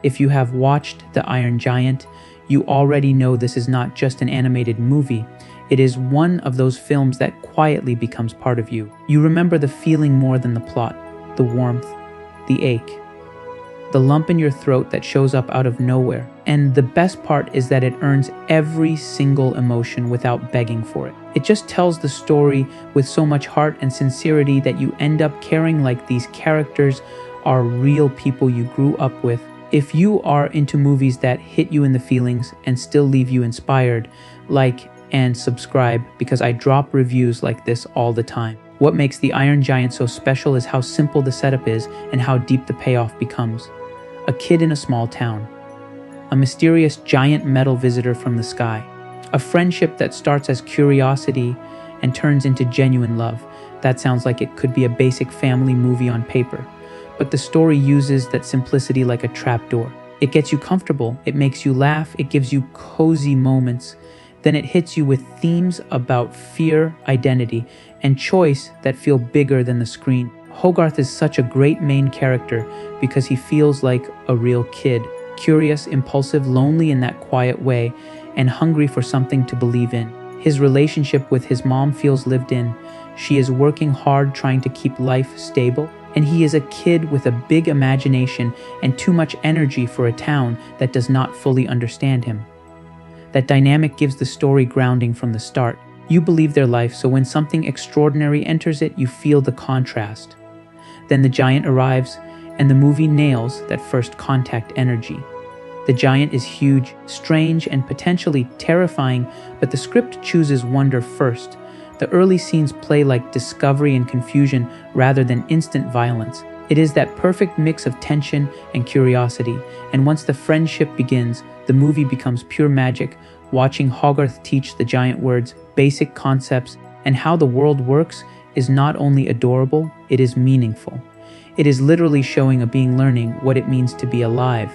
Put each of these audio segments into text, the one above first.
If you have watched The Iron Giant, you already know this is not just an animated movie. It is one of those films that quietly becomes part of you. You remember the feeling more than the plot, the warmth, the ache, the lump in your throat that shows up out of nowhere. And the best part is that it earns every single emotion without begging for it. It just tells the story with so much heart and sincerity that you end up caring like these characters are real people you grew up with. If you are into movies that hit you in the feelings and still leave you inspired, like and subscribe, because I drop reviews like this all the time. What makes The Iron Giant so special is how simple the setup is and how deep the payoff becomes. A kid in a small town, a mysterious giant metal visitor from the sky, a friendship that starts as curiosity and turns into genuine love. That sounds like it could be a basic family movie on paper, but the story uses that simplicity like a trapdoor. It gets you comfortable, it makes you laugh, it gives you cozy moments. Then it hits you with themes about fear, identity, and choice that feel bigger than the screen. Hogarth is such a great main character because he feels like a real kid, curious, impulsive, lonely in that quiet way, and hungry for something to believe in. His relationship with his mom feels lived in. She is working hard trying to keep life stable, and he is a kid with a big imagination and too much energy for a town that does not fully understand him. That dynamic gives the story grounding from the start. You believe their life, so when something extraordinary enters it, you feel the contrast. Then the giant arrives, and the movie nails that first contact energy. The giant is huge, strange, and potentially terrifying, but the script chooses wonder first. The early scenes play like discovery and confusion rather than instant violence. It is that perfect mix of tension and curiosity, and once the friendship begins, the movie becomes pure magic. Watching Hogarth teach the giant words, basic concepts, and how the world works is not only adorable, it is meaningful. It is literally showing a being learning what it means to be alive.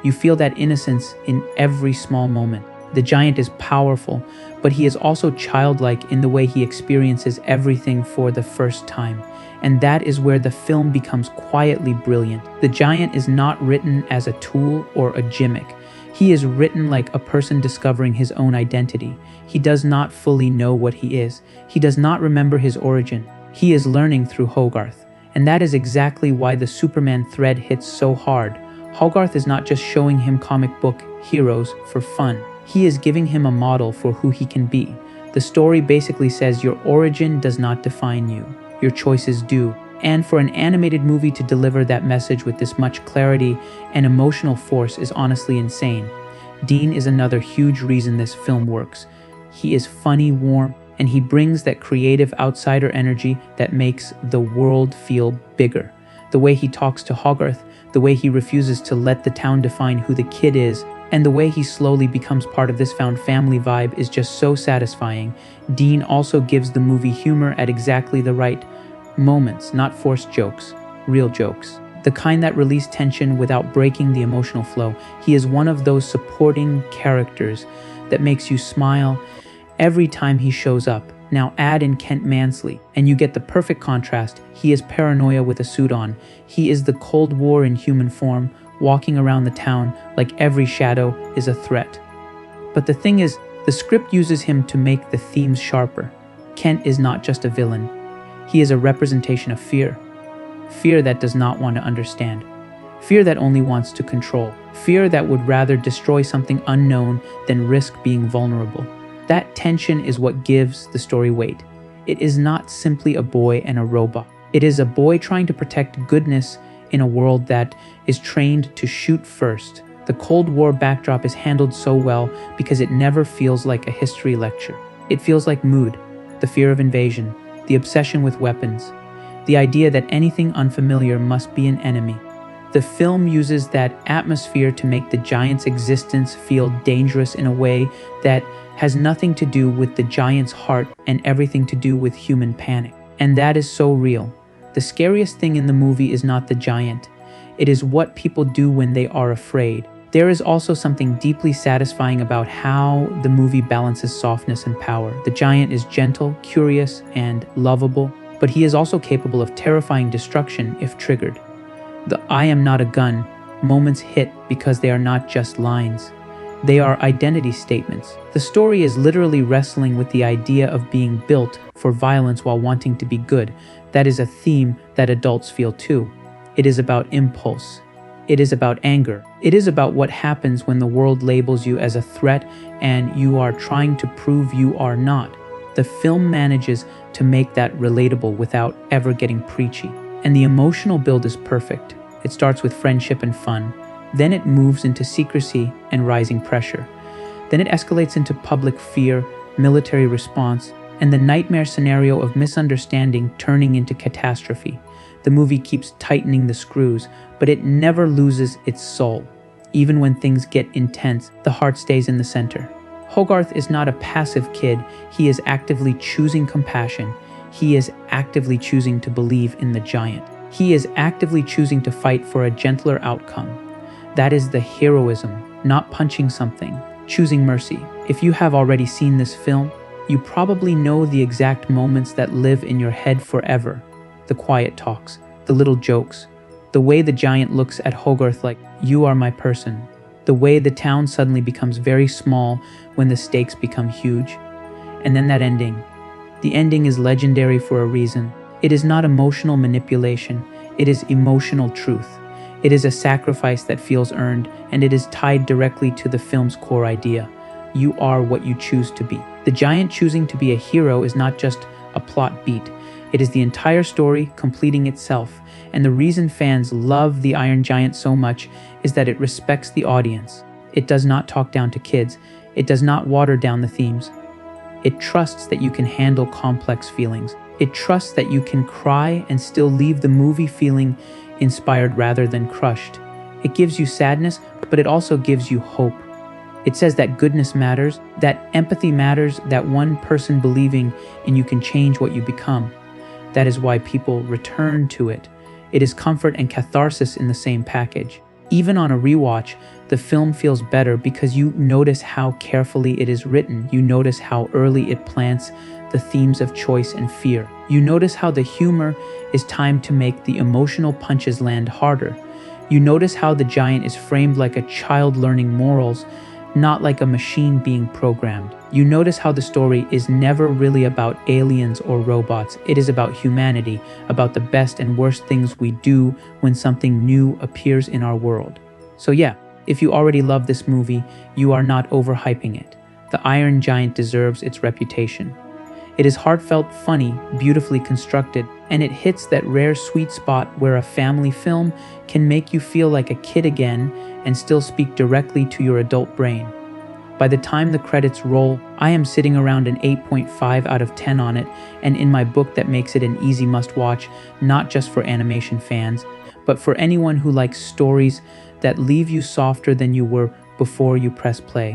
You feel that innocence in every small moment. The giant is powerful, but he is also childlike in the way he experiences everything for the first time. And that is where the film becomes quietly brilliant. The giant is not written as a tool or a gimmick. He is written like a person discovering his own identity. He does not fully know what he is. He does not remember his origin. He is learning through Hogarth. And that is exactly why the Superman thread hits so hard. Hogarth is not just showing him comic book heroes for fun. He is giving him a model for who he can be. The story basically says your origin does not define you. Your choices do. And for an animated movie to deliver that message with this much clarity and emotional force is honestly insane. Dean is another huge reason this film works. He is funny, warm, and he brings that creative outsider energy that makes the world feel bigger. The way he talks to Hogarth, the way he refuses to let the town define who the kid is, and the way he slowly becomes part of this found family vibe is just so satisfying. Dean also gives the movie humor at exactly the right moments, not forced jokes, real jokes. The kind that release tension without breaking the emotional flow. He is one of those supporting characters that makes you smile every time he shows up. Now add in Kent Mansley, and you get the perfect contrast. He is paranoia with a suit on. He is the Cold War in human form, walking around the town like every shadow is a threat. But the thing is, the script uses him to make the themes sharper. Kent is not just a villain. He is a representation of fear. Fear that does not want to understand. Fear that only wants to control. Fear that would rather destroy something unknown than risk being vulnerable. That tension is what gives the story weight. It is not simply a boy and a robot. It is a boy trying to protect goodness in a world that is trained to shoot first. The Cold War backdrop is handled so well because it never feels like a history lecture. It feels like mood, the fear of invasion, the obsession with weapons, the idea that anything unfamiliar must be an enemy. The film uses that atmosphere to make the giant's existence feel dangerous in a way that has nothing to do with the giant's heart and everything to do with human panic. And that is so real. The scariest thing in the movie is not the giant. It is what people do when they are afraid. There is also something deeply satisfying about how the movie balances softness and power. The giant is gentle, curious, and lovable, but he is also capable of terrifying destruction if triggered. The "I am not a gun" moments hit because they are not just lines. They are identity statements. The story is literally wrestling with the idea of being built for violence while wanting to be good. That is a theme that adults feel too. It is about impulse. It is about anger. It is about what happens when the world labels you as a threat and you are trying to prove you are not. The film manages to make that relatable without ever getting preachy. And the emotional build is perfect. It starts with friendship and fun. Then it moves into secrecy and rising pressure. Then it escalates into public fear, military response, and the nightmare scenario of misunderstanding turning into catastrophe. The movie keeps tightening the screws, but it never loses its soul. Even when things get intense, the heart stays in the center. Hogarth is not a passive kid. He is actively choosing compassion. He is actively choosing to believe in the giant. He is actively choosing to fight for a gentler outcome. That is the heroism, not punching something, choosing mercy. If you have already seen this film, you probably know the exact moments that live in your head forever. The quiet talks, the little jokes, the way the giant looks at Hogarth like, "You are my person." The way the town suddenly becomes very small when the stakes become huge. And then that ending. The ending is legendary for a reason. It is not emotional manipulation, it is emotional truth. It is a sacrifice that feels earned, and it is tied directly to the film's core idea. You are what you choose to be. The giant choosing to be a hero is not just a plot beat. It is the entire story completing itself, and the reason fans love The Iron Giant so much is that it respects the audience. It does not talk down to kids. It does not water down the themes. It trusts that you can handle complex feelings. It trusts that you can cry and still leave the movie feeling inspired rather than crushed. It gives you sadness, but it also gives you hope. It says that goodness matters, that empathy matters, that one person believing in you can change what you become. That is why people return to it. It is comfort and catharsis in the same package. Even on a rewatch, the film feels better because you notice how carefully it is written. You notice how early it plants the themes of choice and fear. You notice how the humor is timed to make the emotional punches land harder. You notice how the giant is framed like a child learning morals, not like a machine being programmed. You notice how the story is never really about aliens or robots. It is about humanity, about the best and worst things we do when something new appears in our world. So yeah, if you already love this movie, you are not overhyping it. The Iron Giant deserves its reputation. It is heartfelt, funny, beautifully constructed, and it hits that rare sweet spot where a family film can make you feel like a kid again and still speak directly to your adult brain. By the time the credits roll, I am sitting around an 8.5 out of 10 on it, and in my book that makes it an easy must-watch, not just for animation fans, but for anyone who likes stories that leave you softer than you were before you press play.